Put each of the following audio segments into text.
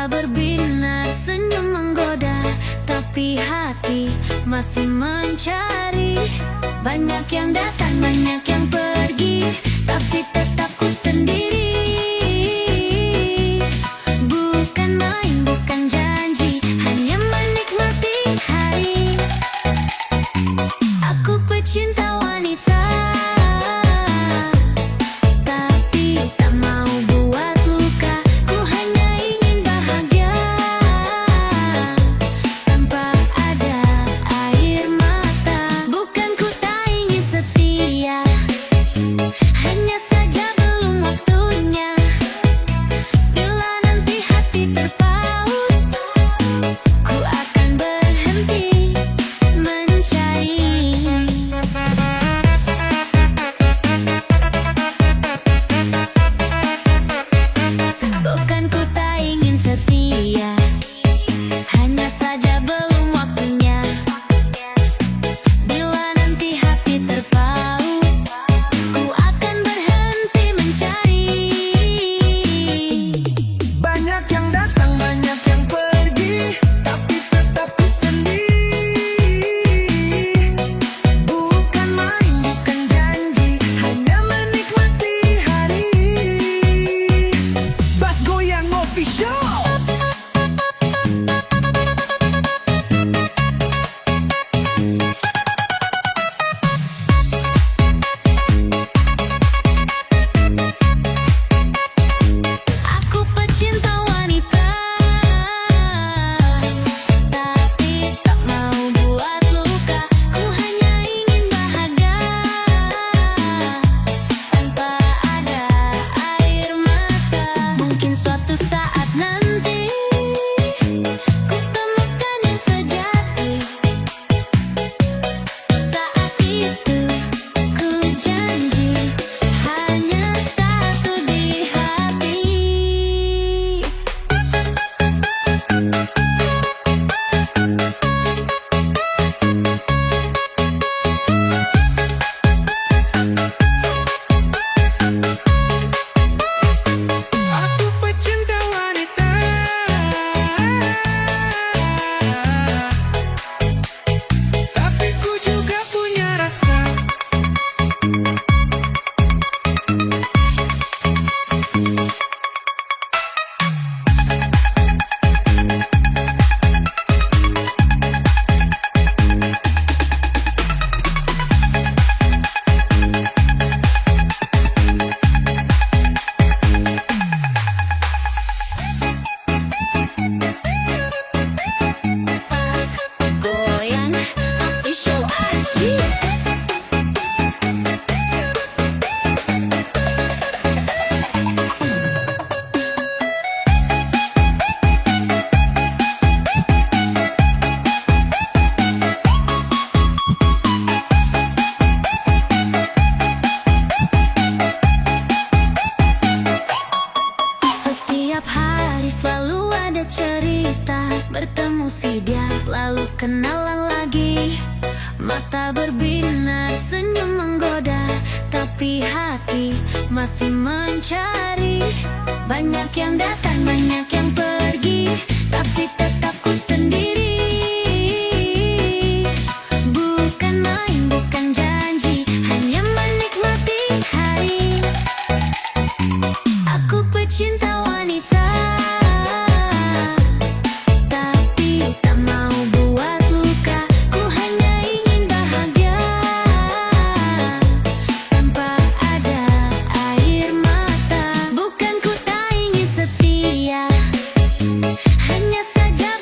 Mata berbinar, senyum menggoda, tapi hati masih mencari. Banyak yang datang, banyak yang pergi, tapi tetap ku sendiri. Bukan main, bukan janji, hanya menikmati hari. Aku pecinta wanita, tapi tak mau buat luka. Ku hanya ingin bahagia tanpa ada air mata. Bukan ku tak ingin setia, hanya saja belum waktunya. Bila nanti hati terpaut, ku akan berhenti mencari. Bukan ku tak ingin setia, hanya saja belum waktunya. Bila nanti hati terpaut, ku akan berhenti mencari. Banyak yang datang, banyak yang pergi, tapi tetap ku sendiri. Bukan main, bukan janji, hanya menikmati hari. Bass Goyang Official. Aku pecinta wanita, tapi tak mau buat luka. Ku hanya ingin bahagia tanpa ada air mata. Mungkin suatu saat nanti ku temukan yang sejati. Saat itu ku janji hanya satu di hati. Aku pecinta wanita, tapi ku juga punya rasa. Bass Goyang Official Asyik. Setiap hari selalu ada cerita, bertemu si dia, lalu kenalan lagi. Mata berbinar, senyum menggoda, tapi hati masih mencari. Banyak yang datang, banyak yang pergi, tapi tetap ku sendiri. Bukan main, bukan janji, hanya menikmati hari. Aku pecinta wanita, tapi tak mau buat luka. Ku hanya ingin bahagia tanpa ada air mata. Bukan ku tak ingin setia, hanya saja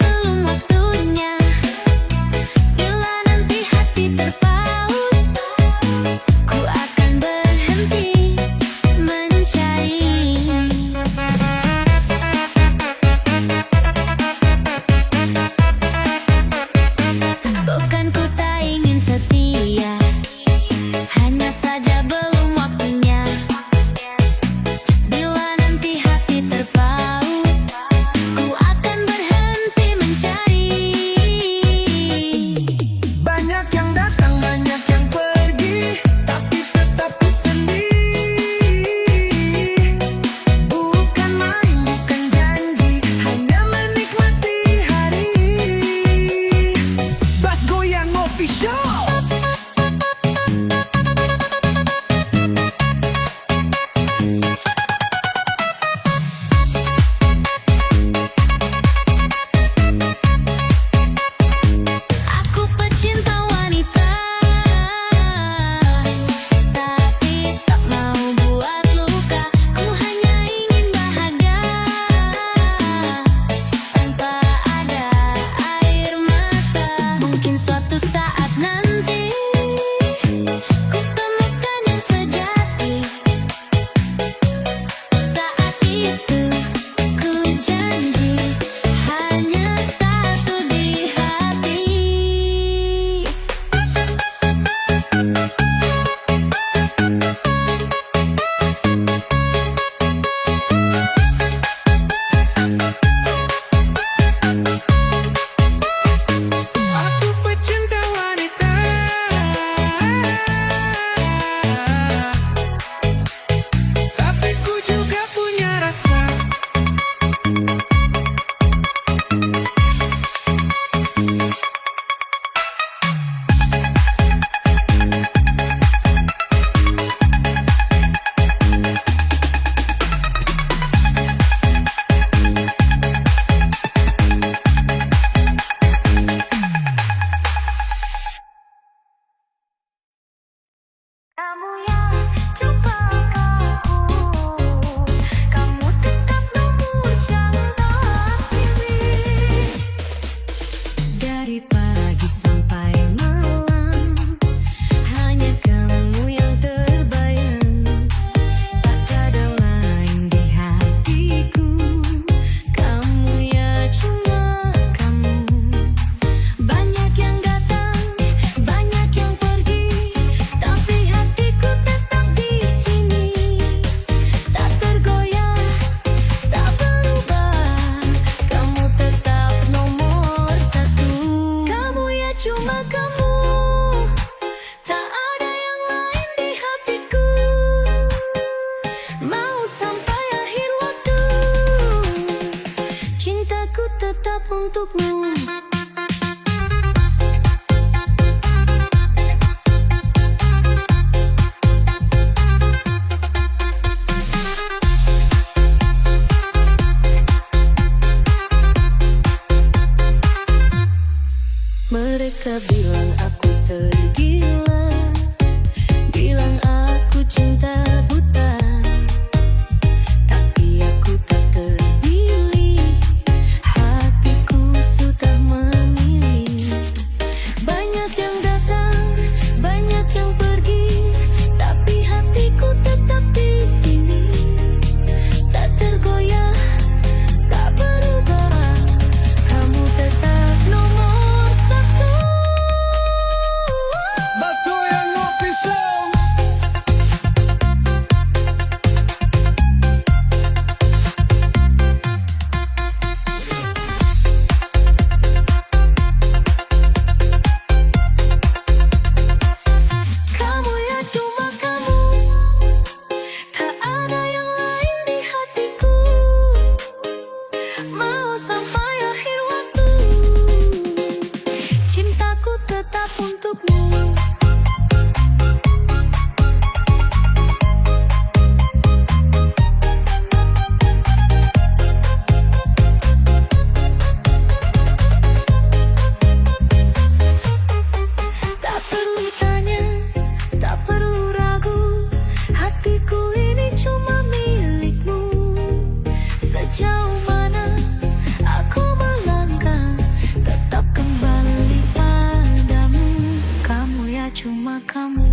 kamu.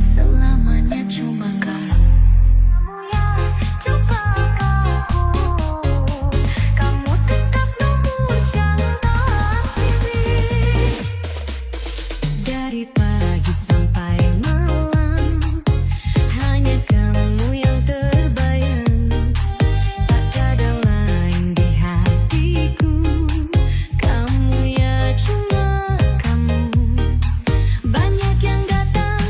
Selamanya cuma kamu. Kamu yang coba aku. Kamu tetap nomor jangan pilih. Dari pagi sampai malam, hanya kamu yang terbayang. Tak ada lain di hatiku. Kamu ya cuma kamu. Banyak yang datang,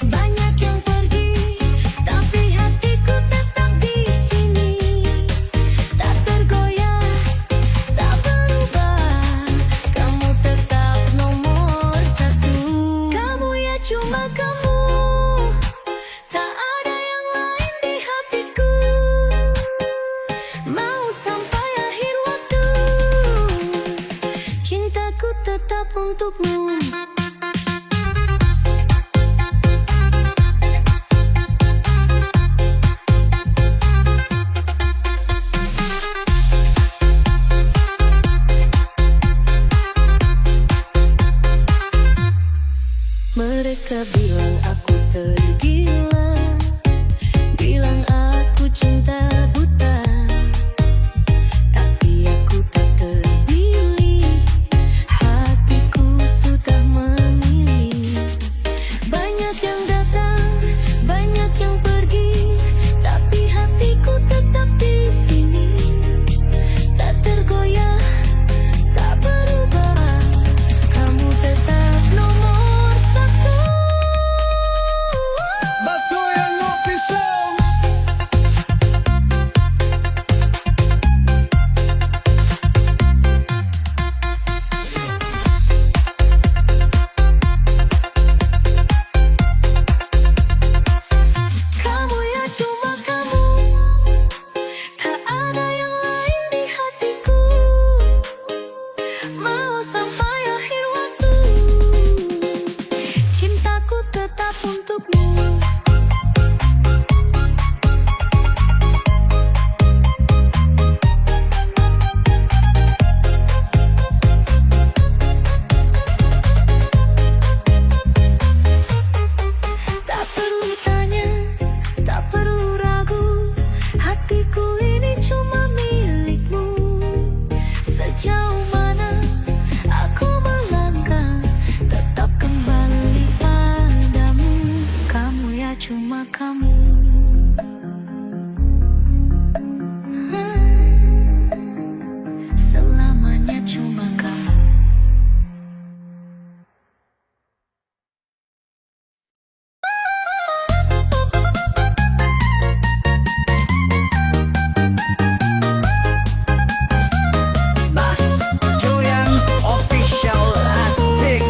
banyak yang pergi, tapi hatiku tetap di sini. Tak tergoyah, tak berubah. Kamu tetap nomor satu. Kamu ya cuma kamu. Tak ada yang lain di hatiku. Mau sampai akhir waktu, cintaku tetap untukmu. Mereka bilang aku tergila, bilang aku cinta buta, tapi aku tak terpilih. Hatiku sudah memilih. Banyak yang datang, banyak yang pergi, tapi hatiku tetap di sini. Tak tergoyah, tak berubah. Kamu tetap nomor satu. Mas Goyang Official. Kamu ya cuma kamu. Tak ada yang lain di hatiku. Mau sampai akhir waktu, cintaku tetap untukmu. Tak perlu tanya, tak perlu ragu, hatiku ini cuma milikmu. Sejauh mana aku melangkah, tetap kembali padamu. Kamu ya cuma kamu. Selamanya cuma kamu. Mas Goyang Official, asik.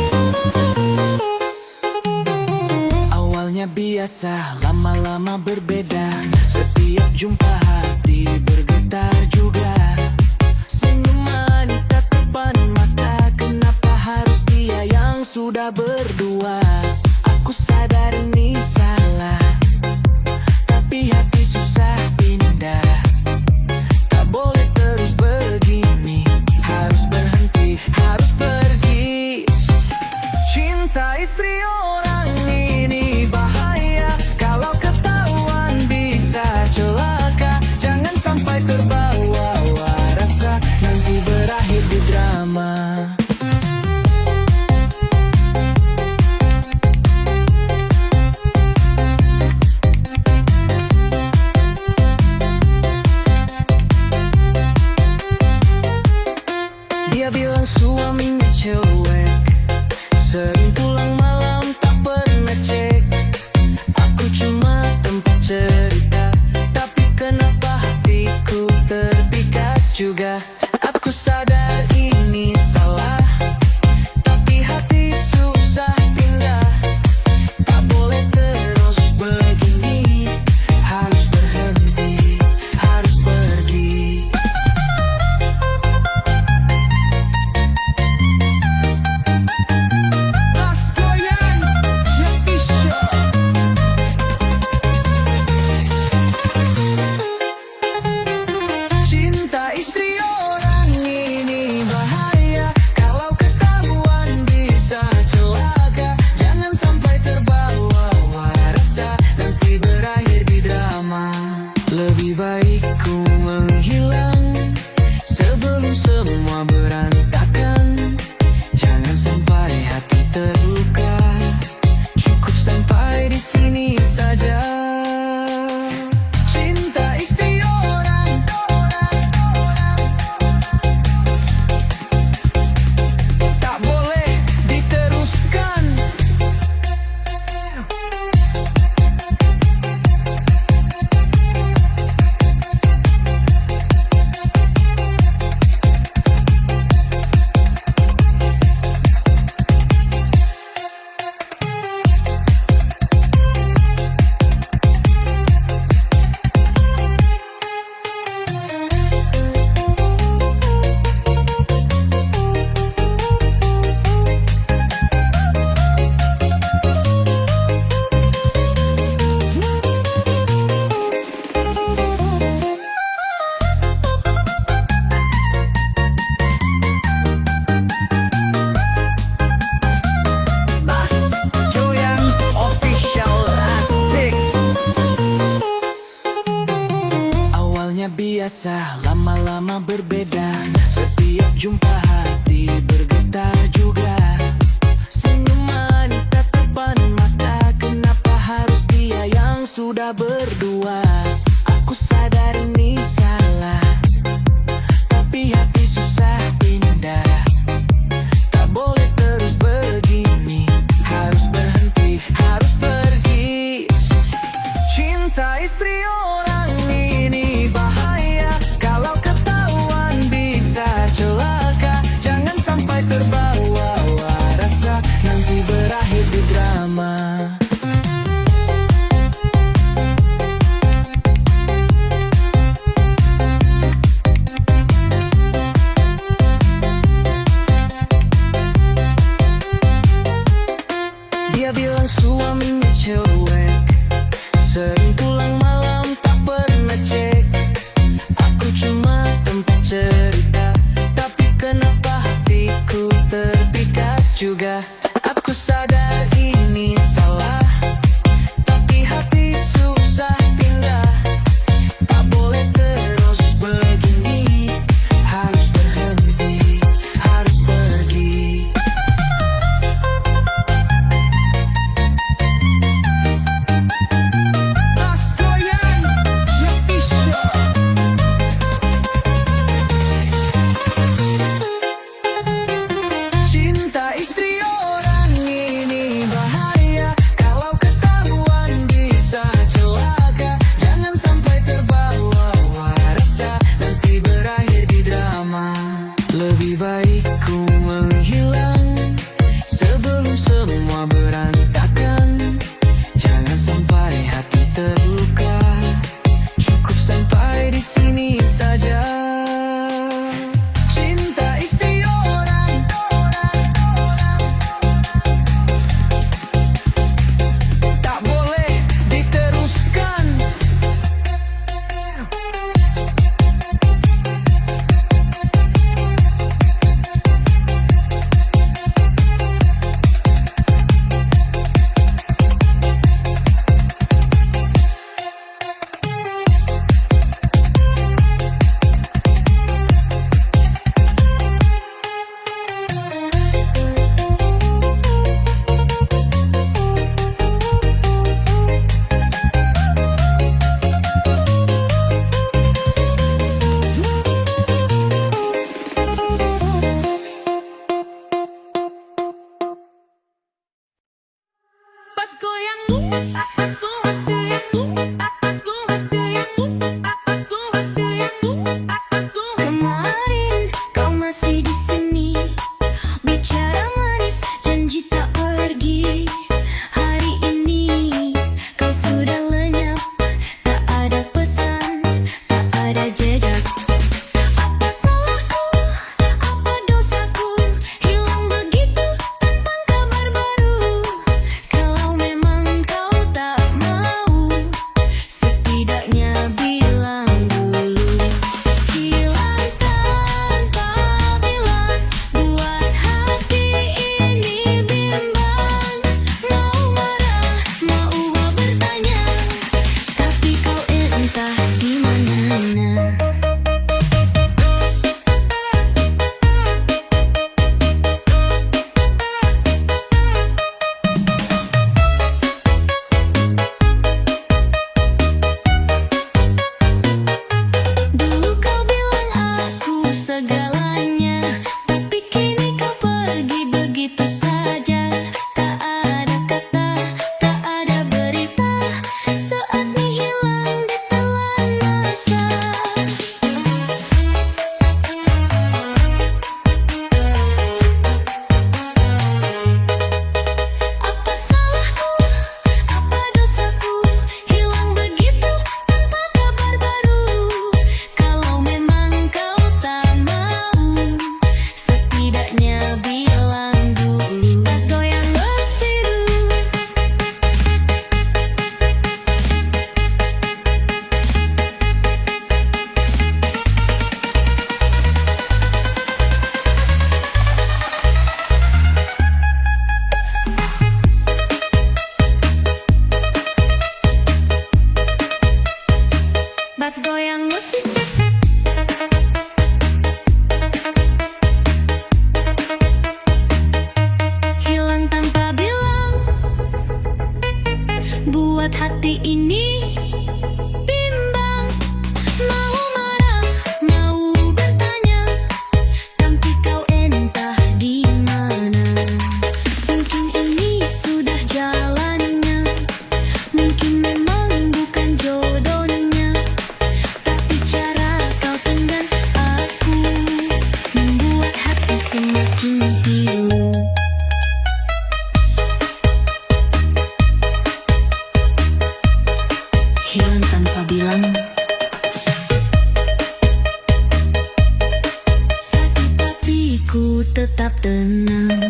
Awalnya biasa, lama-lama berbeda. Setiap jumpa hati bergetar juga. Senyum manis tatapan mata, kenapa harus dia yang sudah berdua? Aku sadar ini salah, tapi hati susah pindah. Tak boleh terus begini, harus berhenti, harus pergi. Cinta istri orang ini bahaya, kalau ketahuan bisa celaka. Jangan sampai terbawa rasa, nanti berakhir di drama. Dia bilang suaminya cuek, sering pulang malam tak pernah cek. Aku cuma tempat cerita, tapi kenapa hatiku terpikat juga? Aku sadar ini salah, tapi hati susah pindah. Tak boleh terus begini, harus berhenti, harus pergi. berbeda. Setiap jumpa hati bergetar juga. Senyum manis tatapan mata, kenapa harus dia yang sudah berdua? Aku sadar ini salah, tapi hati susah pindah. Tak boleh terus begini, harus berhenti, harus pergi. Cinta istri orang ini bahaya, kalau ketahuan bisa celaka. Jangan sampai terbawa rasa, nanti berakhir di drama. Dia bilang suaminya cuek, sering pulang malam tak pernah cek. Aku cuma tempat cerita, tapi kenapa hatiku terpikat juga? Aku sadar ini salah, tapi hati susah pindah. Tak boleh terus begini, harus berhenti, harus pergi. Askoyan, Jefisha. Cinta istri orang ini bahaya, kalau ketahuan bisa celaka. Jangan sampai terbawa rasa, nanti berakhir di drama. Lebih baik ku menghilang sebelum semua berantakan. Jangan sampai hati terluka, cukup sampai di sini saja. Cinta istri orang tak boleh diteruskan. hati ini bimbang. Mau marah, mau bertanya, tapi kau entah di mana. Mungkin ini sudah jalannya, mungkin memang bukan jodohnya, tapi cara kau tenggang aku membuat hati semakin pilu. Hilang tanpa bilang, sakit tapi ku tetap tenang.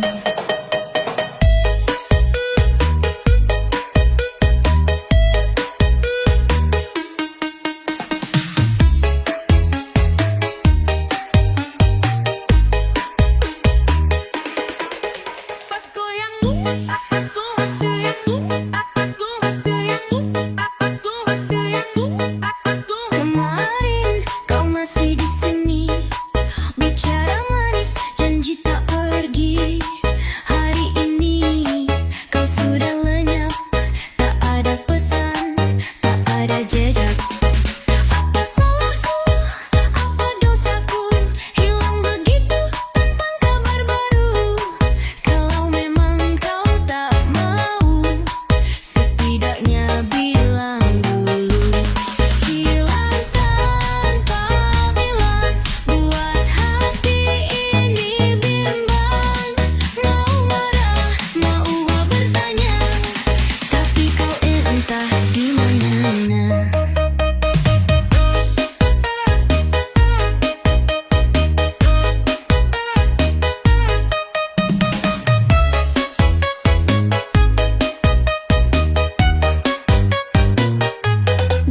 Kemarin kau masih di sini, bicara manis, janji tak pergi. Hari ini kau sudah lenyap, tak ada pesan, tak ada jejak. Apa salahku, apa dosaku, hilang begitu tanpa kabar baru. Kalau memang kau tak mau, setidaknya bilang dulu. Hilang tanpa bilang, buat hati ini bimbang. Mau marah, mau bertanya, tapi kau entah di mana.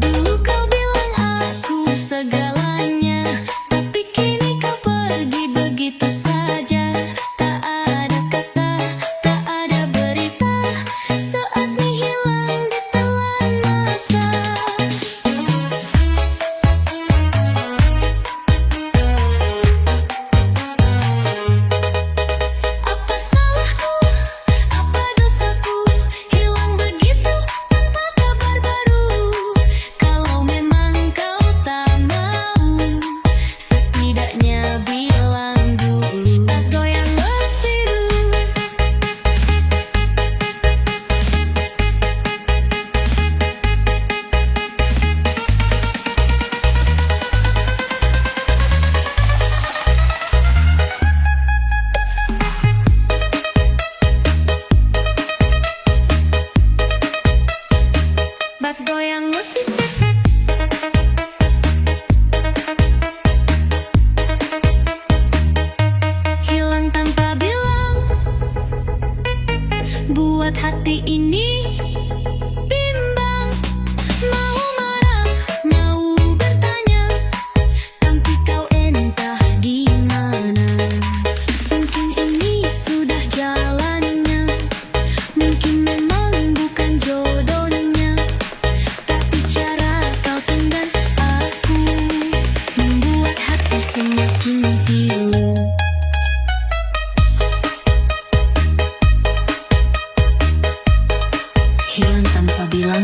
Dulu kau bilang aku segalanya, tapi kini kau pergi begitu saja. Tak ada kata, tak ada berita, saatnya hilang ditelan masa. Apa salahku, apa dosaku, hilang begitu tanpa kabar baru. Kalau memang kau tak mau, setidaknya bilang dulu. Tas goyang bertidur, bas goyang bertidur. Hilang tanpa bilang, buat hati ini bimbang. Mau marah, mau bertanya, tapi kau entah di mana. Mungkin ini sudah jalannya, mungkin memang bukan jodohnya, tapi cara kau tenggang aku membuat hati semakin pilu. Hilang tanpa bilang,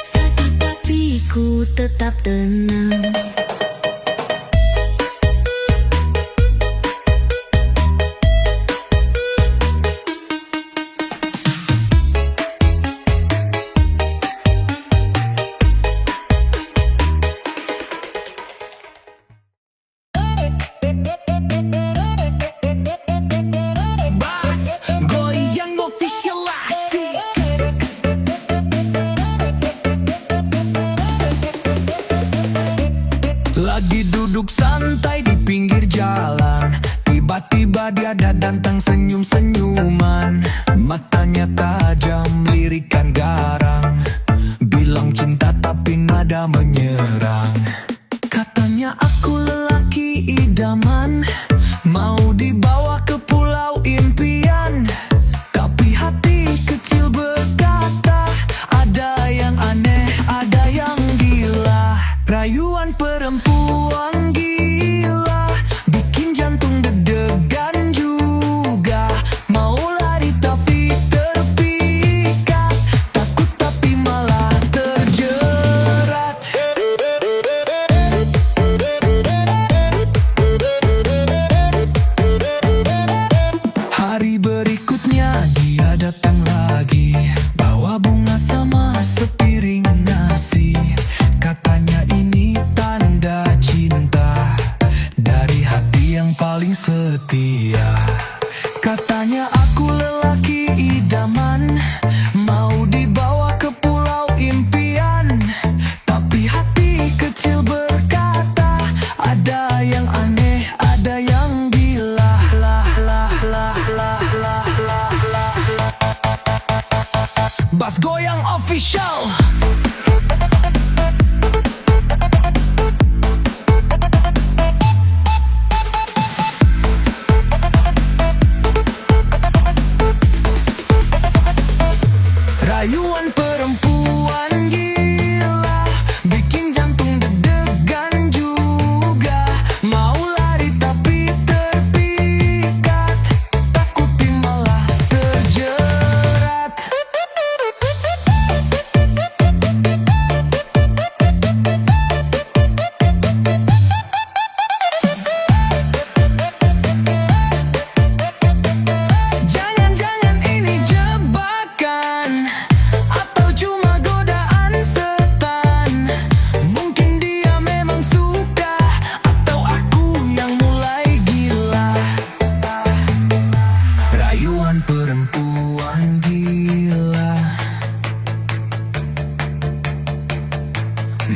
sakit tapi ku tetap tenang. Bas goyang official asik. Lagi duduk santai di pinggir jalan, tiba-tiba dia datang senyum-senyuman. Matanya tajam, lirikan garang, bilang cinta tapi nada menyerang. Katanya aku lelaki idaman, mau dibawa ke pulau impian. Tapi hati kecil berkata, ada yang aneh, ada yang gila. Rayuan perempuan gila bikin jantung deg-degan juga. Mau lari tapi paling setia. Katanya aku lelaki idaman, mau dibawa ke pulau impian. Tapi hati kecil berkata, ada yang aneh, ada yang gila. Bass Goyang Official. Rayuan perempuan gila, bikin jantung deg-degan juga. Mau lari tapi terpikat, takuti malah terjerat. Jangan-jangan ini jebakan, atau cuma godaan setan. Mungkin dia memang suka, atau aku yang mulai gila. Rayuan perempuan gila,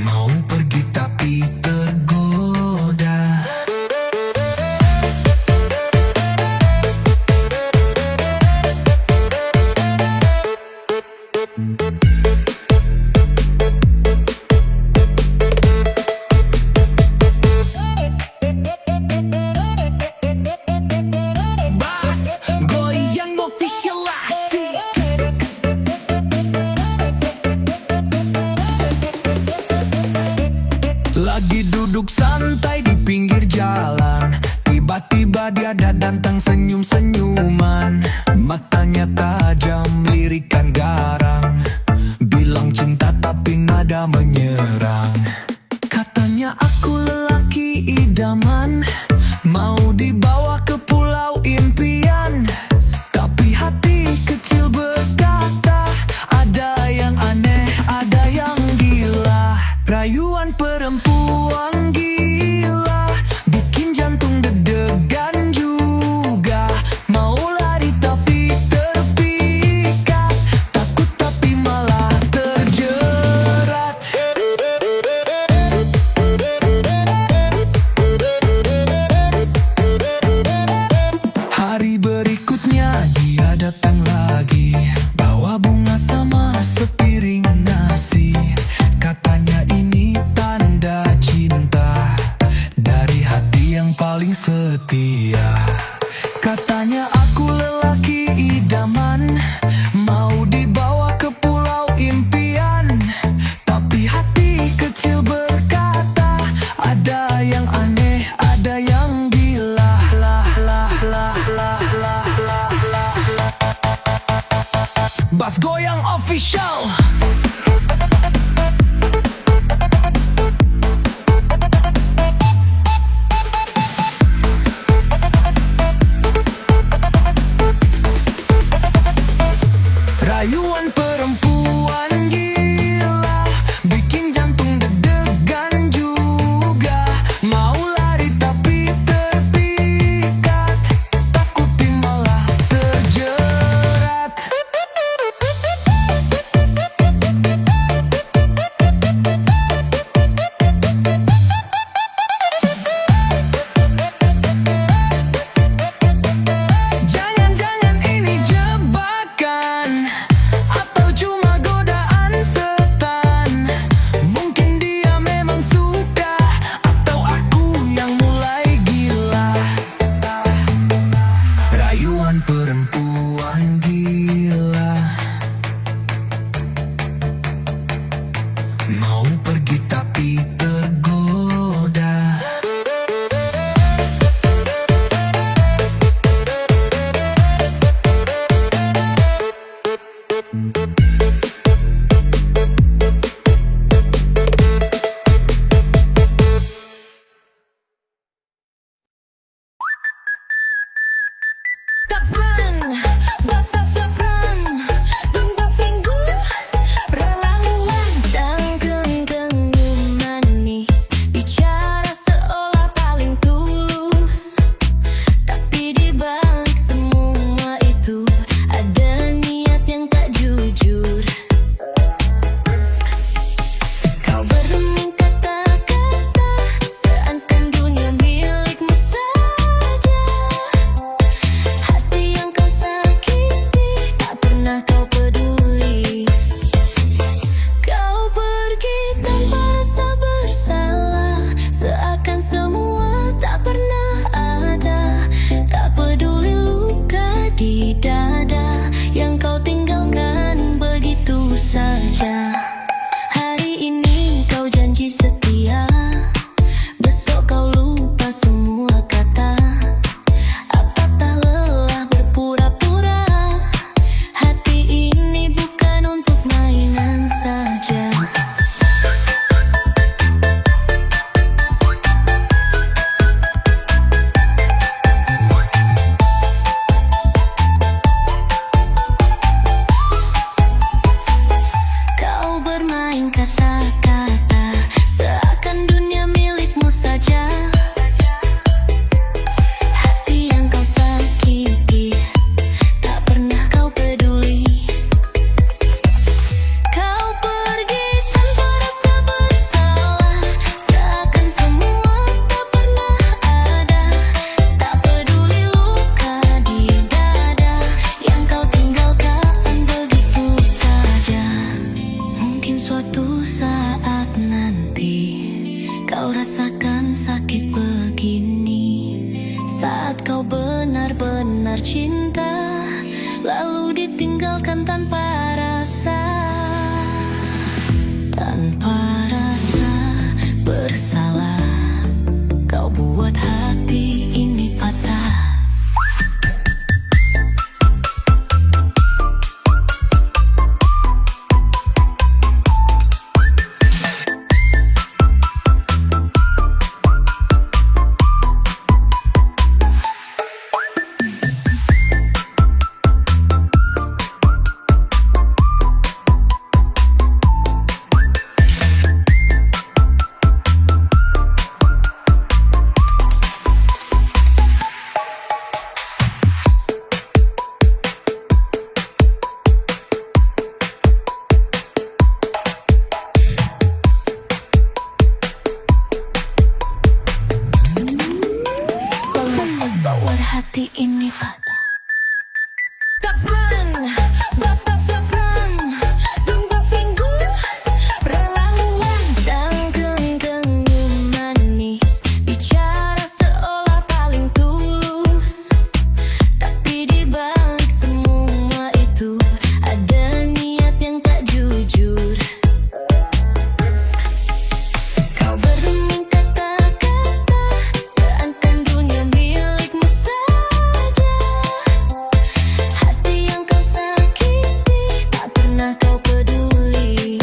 mau pergi tapi tergoda. Bass Goyang Official asik. Lagi duduk santai di pinggir jalan, tiba-tiba dia datang senyum-senyuman. Matanya tajam, lirikan garang, bilang cinta tapi nada menyerang. Katanya aku lelaki idaman, mau dibawa ke pulau impian. Tapi hati kecil berkata, ada yang aneh, ada yang gila. Rayuan perempuan gila, bikin jantung deg-degan juga. Mau lari tapi terpikat, takut tapi malah terjerat. Hari berikutnya dia datang lagi, bawa bunga sama sepiring nasi. Katanya ini tanda cinta dari hati yang paling setia. Katanya aku lelaki idaman, mau dibawa ke pulau impian. Tapi hati kecil berkata, ada yang aneh, ada yang gila. Bass Goyang Official. Rayuan perempuan gila, bikin jantung deg-degan juga. Mau lari tapi terpikat, takuti malah terjerat. Jangan-jangan ini jebakan, atau cuma godaan setan. Mungkin dia memang suka, atau aku yang mulai gila. Rayuan perempuan gila, mau pergi tapi tergoda. Kapan Bapak Fapran Bintang pinggul Relawan dan kentengmu manis, bicara seolah paling tulus. benar-benar cinta, lalu ditinggalkan tanpa rasa, tanpa rasa bersalah. Kau buat hati ini patah. Buat hati ini patah. Kapan bapak dumpa minggu relawan dan kenyum manis, bicara seolah paling tulus, tapi di balik semua itu ada niat yang tak jujur. Kau bermain kata-kata seakan dunia milikmu saja. Hati yang kau sakiti tak pernah kau peduli.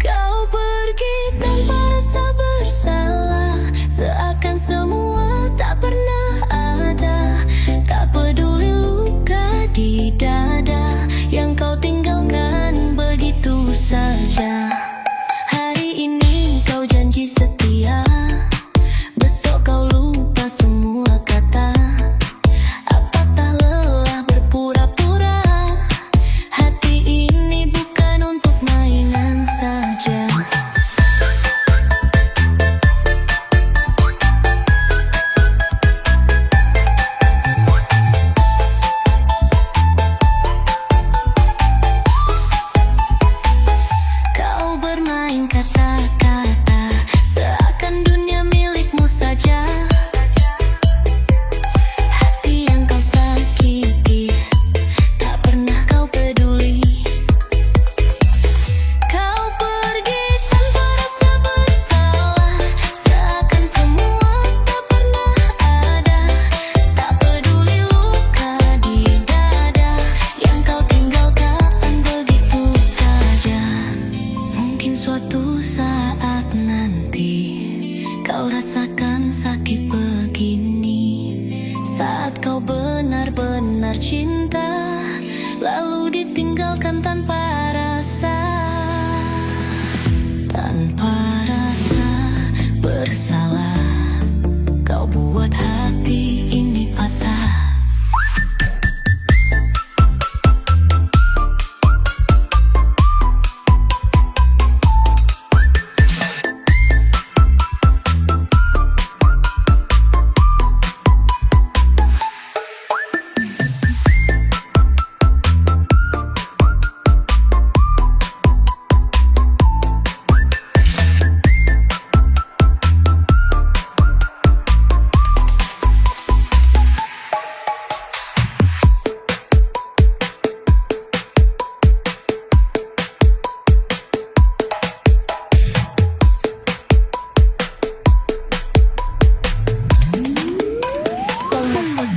Kau pergi tanpa rasa bersalah, seakan semua tak pernah ada. Tak peduli luka di dada yang kau tinggalkan begitu saja. Hari ini kau janji setia, besok kau lupa semua kata. Apa tak lelah berpura-pura? Hati ini bukan untuk mainan saja. Kau bermain kata-kata seakan dunia milikmu saja. Hati yang kau sakiti tak pernah kau peduli. Kau pergi tanpa rasa bersalah, seakan semua tak pernah ada. Tak peduli luka di dada yang kau tinggalkan begitu saja. Mungkin suatu saat nanti kau rasakan sakit begini, saat kau benar-benar cinta, lalu ditinggalkan tanpa rasa, tanpa rasa bersalah. Kau buat hati ini patah.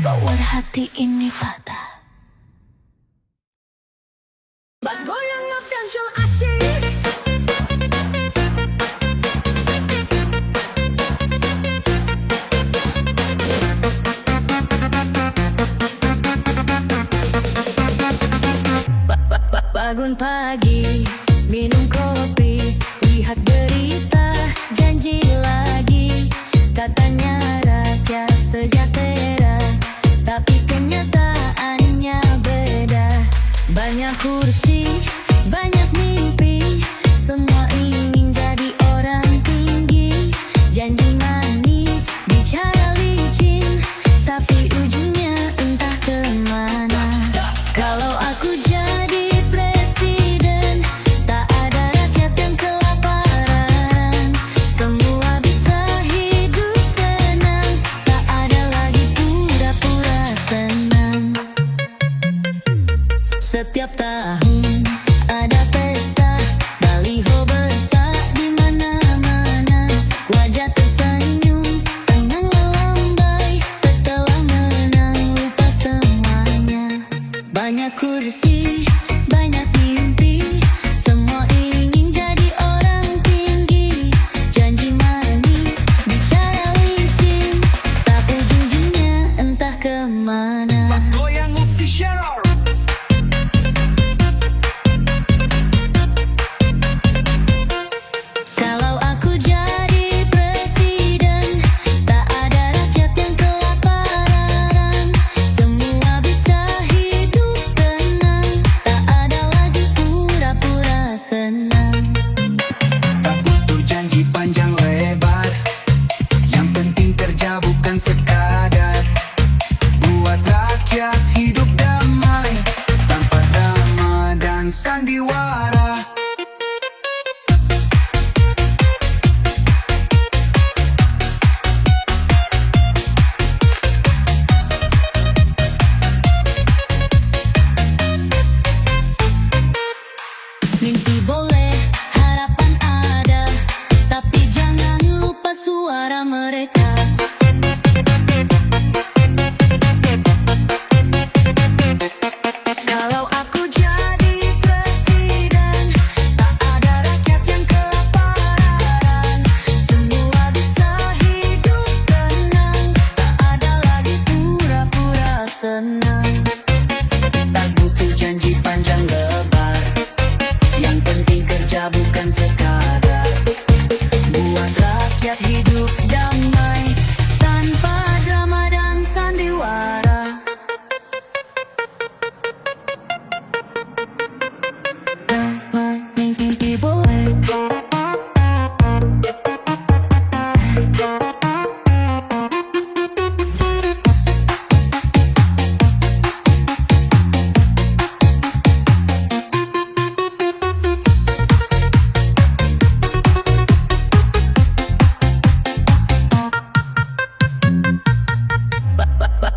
Buat hati ini patah. Bas goyang ngecancel asyik. Bangun pagi, minum kopi, lihat berita, janji lagi. Katanya rakyat sejahtera, tapi kenyataannya beda. Banyak kursi, banyak mimpi, semua ingin jadi orang tinggi. Janji manis, bicara licin, tapi ujungnya entah kemana. Kalau aku jadi presiden, bukan sekadar buat rakyat hidup damai tanpa drama dan sandiwara. Mimpi boleh, harapan ada, tapi jangan lupa suara mereka. Kalau aku jadi presiden, tak ada rakyat yang kelaparan. Semua bisa hidup tenang, tak ada lagi pura-pura senang. Tak butuh janji panjang lebar, yang penting kerja bukan sekadar buat rakyat hidup damai tanpa drama dan sandiwara. Damai mimpi boleh.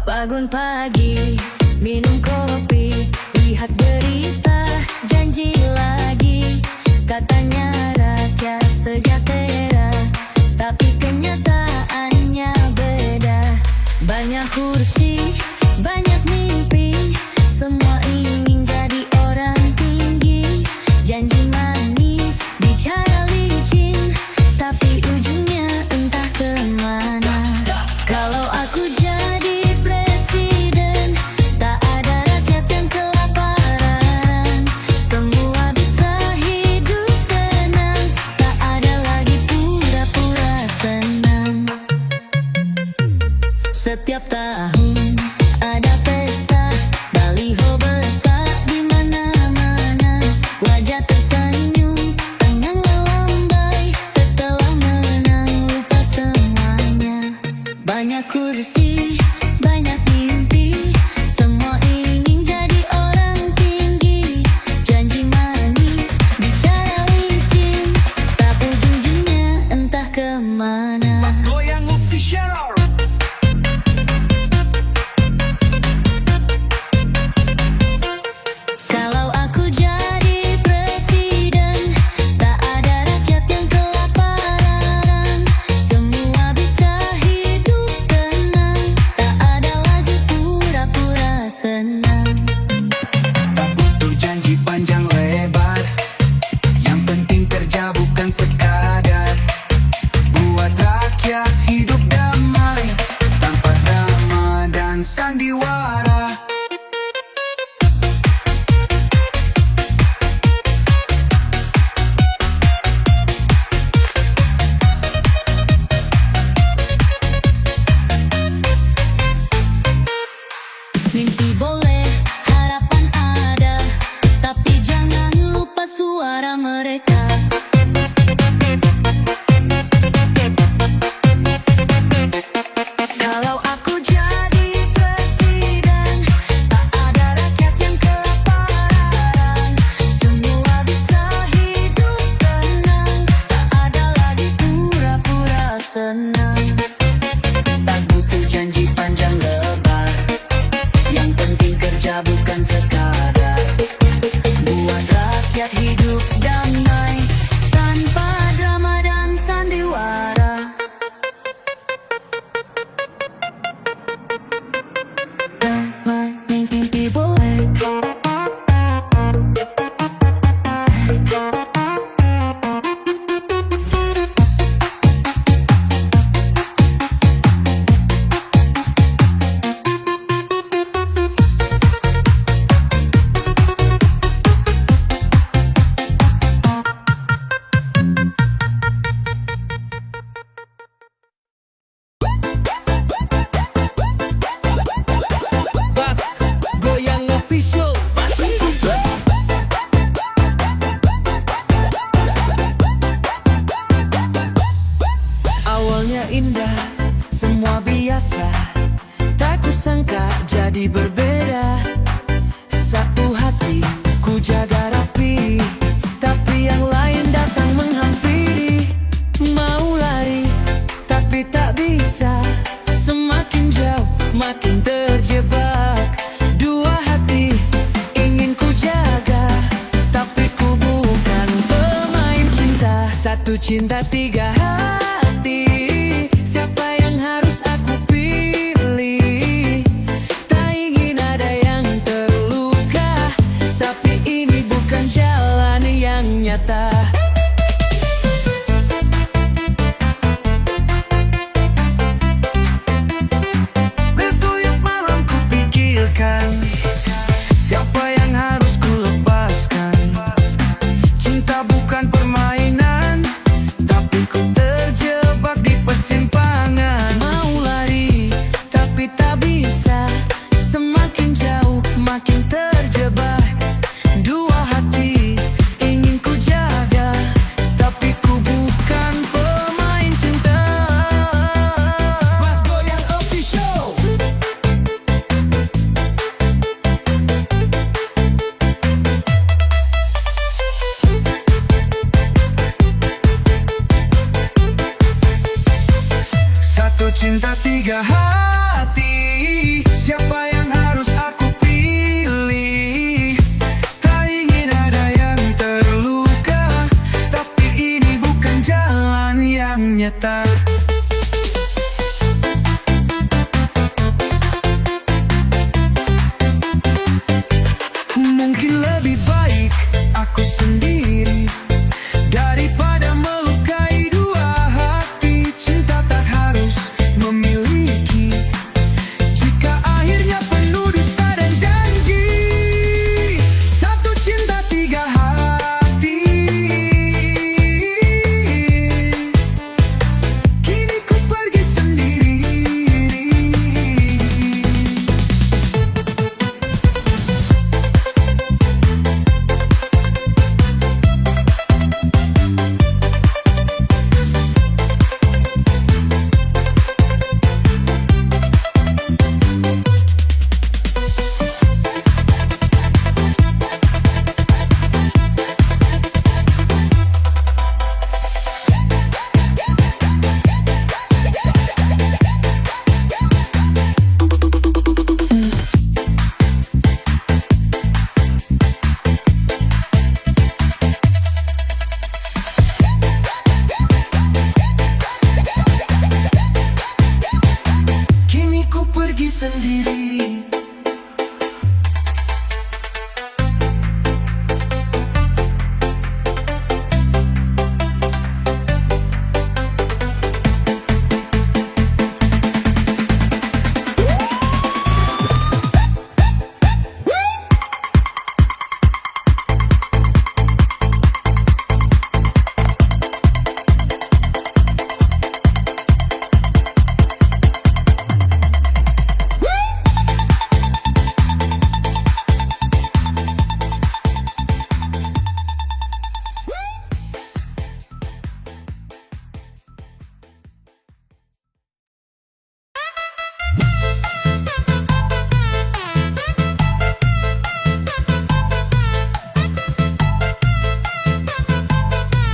Bangun pagi, minum kopi, lihat berita, janji lagi. Katanya rakyat sejahtera, tapi kenyataannya beda. Banyak kursi, banyak mimpi, semua ingin jadi orang tinggi. Janji manis, bicara licin, tapi ujungnya entah kemana. Kalau aku jadi presiden, tak ada rakyat yang kelaparan. Semua bisa hidup tenang, tak ada lagi pura-pura senang. Setiap tahun ada pesta, baliho besar di mana-mana. Wajah tersenyum, tangan melambai, setelah menang lupa semuanya. Banyak kursi, banyak mimpi, semua ingin jadi orang tinggi. Janji manis, bicara licin, tak ujung-ujungnya entah kemana. Goyang official. Kalau aku jadi presiden, tak ada rakyat yang kelaparan. Semua bisa hidup tenang, tak biasa, tak kusangka jadi berbeda. Satu hati ku jaga rapi, tapi yang lain datang menghampiri. Mau lari, tapi tak bisa. Semakin jauh, makin terjebak. Dua hati ingin ku jaga, tapi ku bukan pemain cinta. Satu cinta tiga hati, siapa yang harus aku pilih? Tak ingin ada yang terluka, tapi ini bukan jalan yang nyata. Setiap malam ku pikirkan, siapa yang harus ku lepaskan? Cinta bukan permainan, tapi ku terjebak di persimpangan. Mau lari, tapi tak bisa. Semakin jauh, makin terjebak. Dua hati ingin ku jaga, tapi ku bukan pemain cinta. Mas Goyang Official. Satu cinta tiga hati, siapa yang harus aku pilih? Tak ingin ada yang terluka, tapi ini bukan jalan yang nyata. Mungkin lebih baik aku sendiri daripada melukai dua hati. Cinta tak harus memiliki, jika akhirnya penuh dusta dan janji. Satu cinta tiga hati, kini ku pergi sendiri. Kini ku pergi sendiri.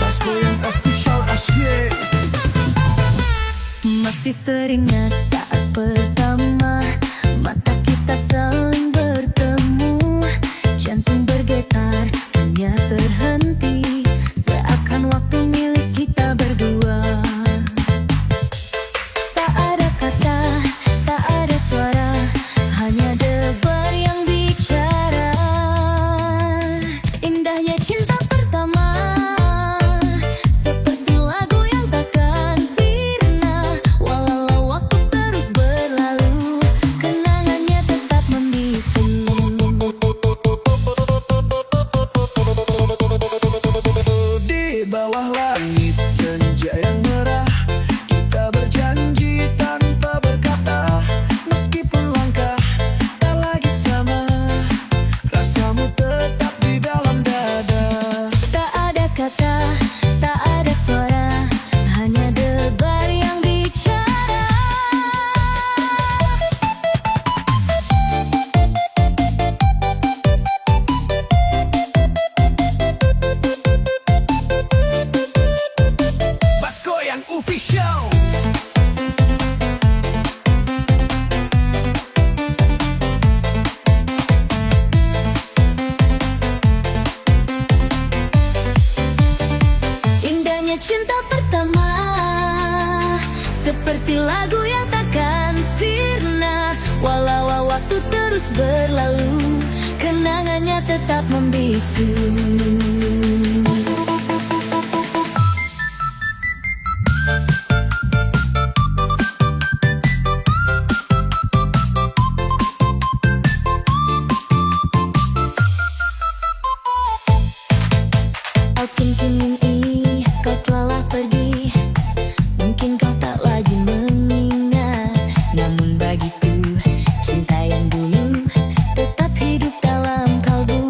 Mas Goyang Official asyik. Masih teringat saat pertama mata kita saling bertemu. Jantung bergetar, dunia terhenti, seakan waktu milik kita berdua. Tak ada kata, tak ada suara, hanya debar yang bicara. Indahnya cinta pertama, seperti lagu yang takkan sirna, walau waktu terus berlalu. waktu terus berlalu, kenangannya tetap membisu. Aku kini kau telah pergi, mungkin kau tak lagi mengingat, namun bagiku cinta yang dulu tetap hidup dalam kalbu.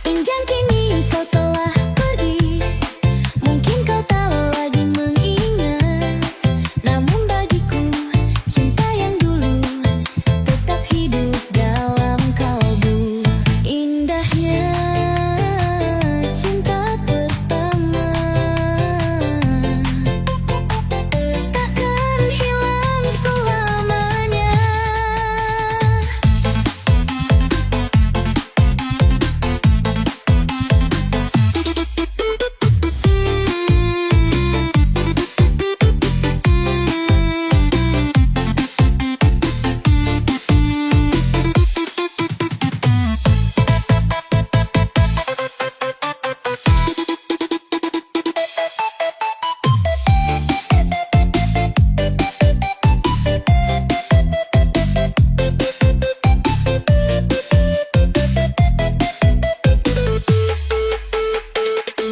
Injang kini kau telah pergi, mungkin kau tak lagi mengingat, namun bagiku cinta yang dulu tetap hidup dalam kalbu. Indahnya cinta pertama takkan hilang selamanya.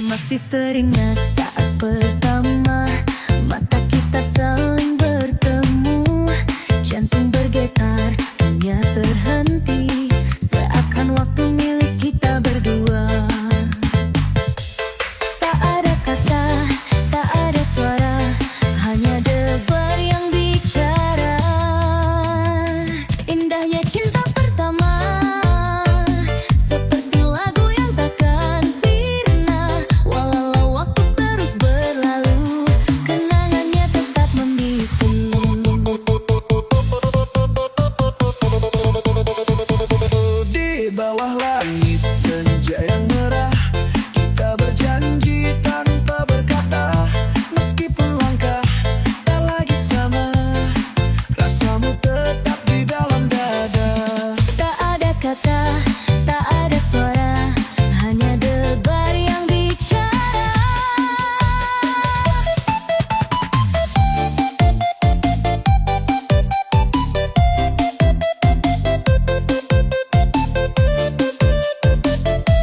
Masih teringat saat pertama mata kita saling bertemu, jantung bergetar, dunia terhenti, seakan waktu milik kita berdua. Tak ada kata, tak ada suara, hanya debar yang bicara. Indahnya cinta pertama, seperti lagu yang takkan sirna. Walau waktu terus berlalu, kenangannya tetap membisu. Di bawah langit senja yang merah, kita berjanji tanpa berkata, meskipun langkah tak lagi sama, rasamu tetap di dalam dada. Tak ada kata, tak ada suara, hanya debar yang bicara.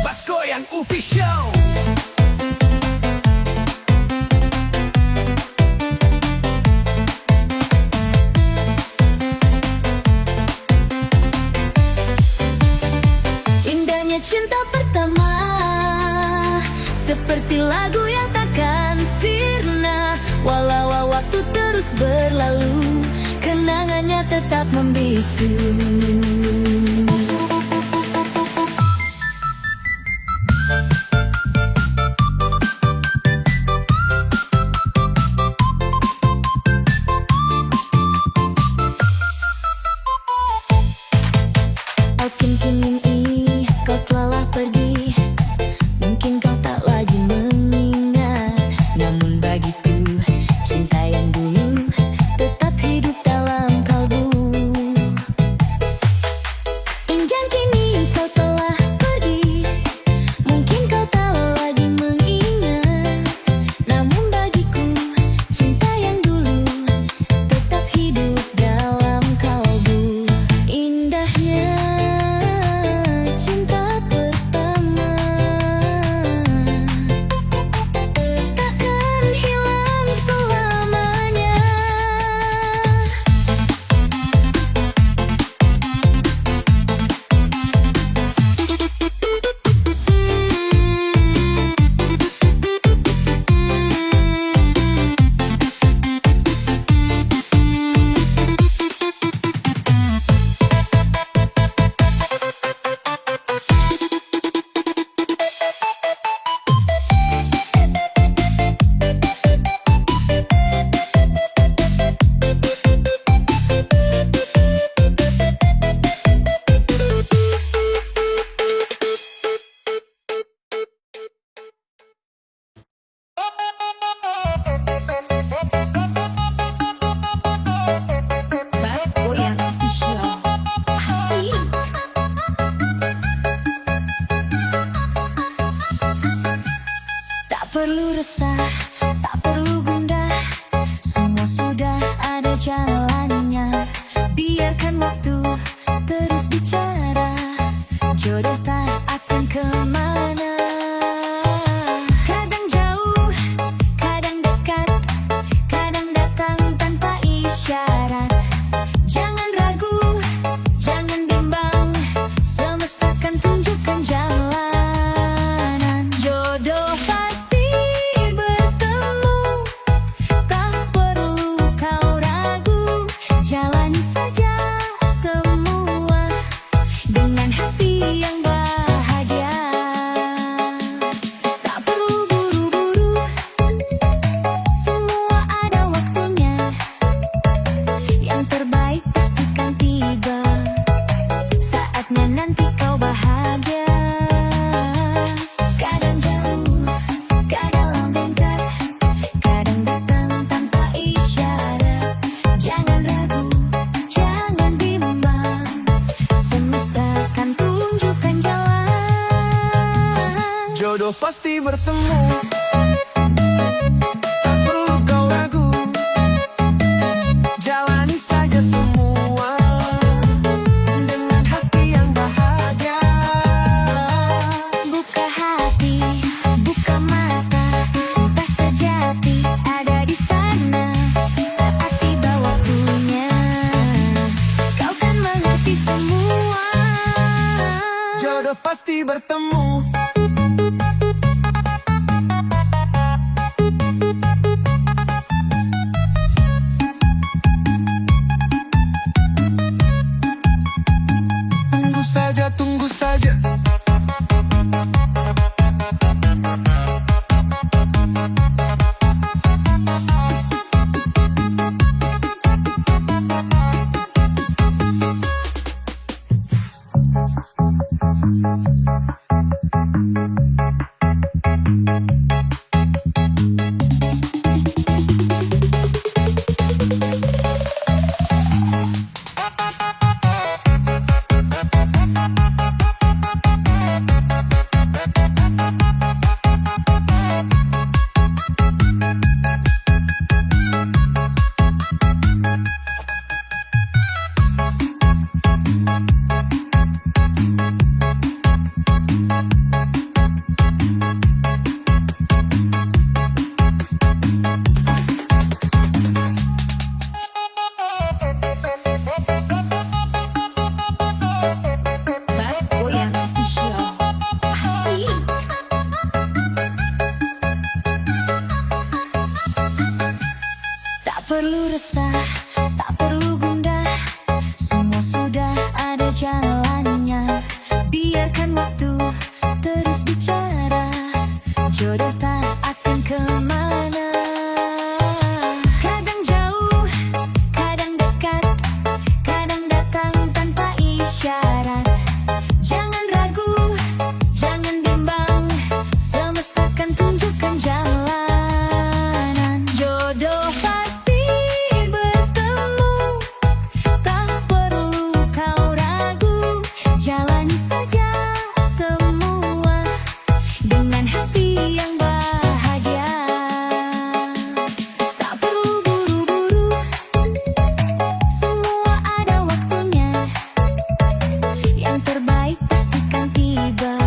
Basko yang official. Indahnya cinta pertama, seperti lagu yang takkan sirna. Walau waktu terus berlalu, kenangannya tetap membisu. Aku kini kau telah pergi, mungkin kau tak lagi mengingat, namun bagiku cinta yang dulu tetap hidup dalam kalbu. resah, tak perlu gundah, semua sudah ada jalannya. Biarkan waktu terus bicara, jodoh tak akan kemana. Kadang jauh, kadang dekat, kadang datang tanpa isyarat. Jangan ragu, jangan bimbang, semesta akan tunjukkan jalanan. Jodoh pasti bertemu, tak perlu kau ragu. Jalani saja semua dengan hati yang bahagia. Tak perlu buru-buru, semua ada waktunya. Yang terbaik pastikan tiba,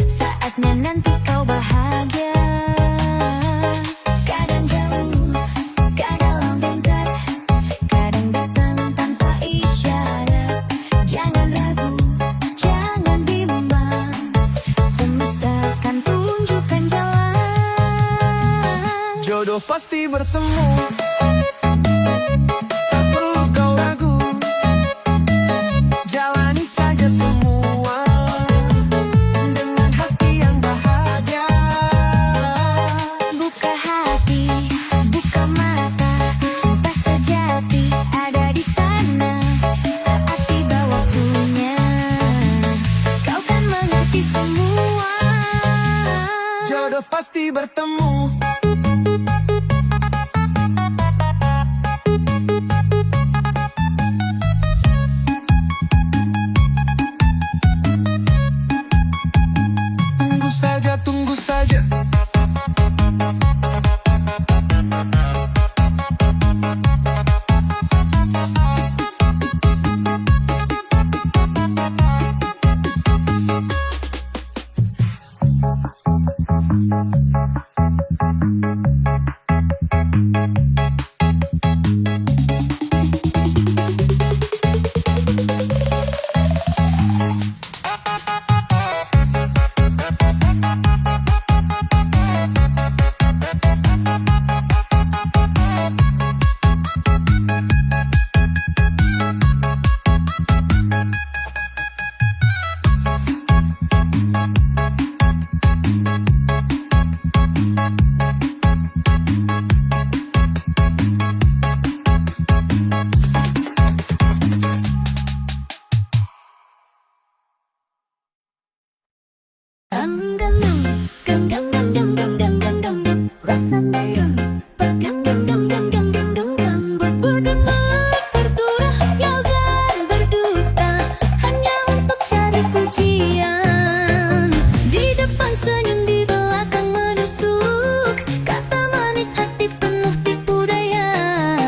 saatnya nanti kau bahagia. Kadang jauh, kadang dekat, kadang datang tanpa isyarat. Jangan ragu, jangan bimbang, semesta akan tunjukkan jalan. Jodoh pasti bertemu, tak perlu kau ragu. Jalani saja semua dengan hati yang bahagia. Buka hati, buka mata, cinta sejati ada di sana. Saat tiba waktunya, kau kan mengerti semua. Jodoh pasti bertemu. Tunggu saja, tunggu saja. Rasa merem, berdema, berdurah, dan berdusta, hanya untuk cari pujian. Di depan senyum, di belakang menusuk, kata manis hati penuh tipu daya.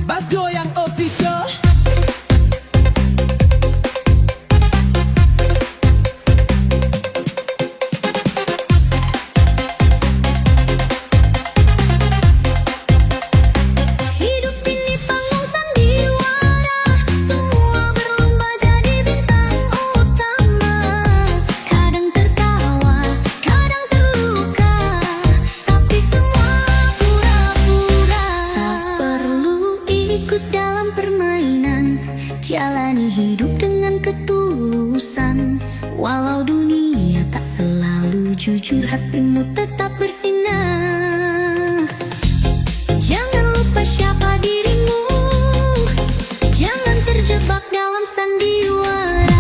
Bas Goyang Official. Hidup ini panggung sandiwara, semua berlomba jadi bintang utama. Kadang tertawa, kadang terluka, tapi semua pura-pura. Tak perlu ikut dalam permainan, jalani hidup dengan ketulusan. Walau dunia tak selalu jujur, hatimu tetap bersinar. Jangan lupa siapa dirimu, jangan terjebak dalam sandiwara.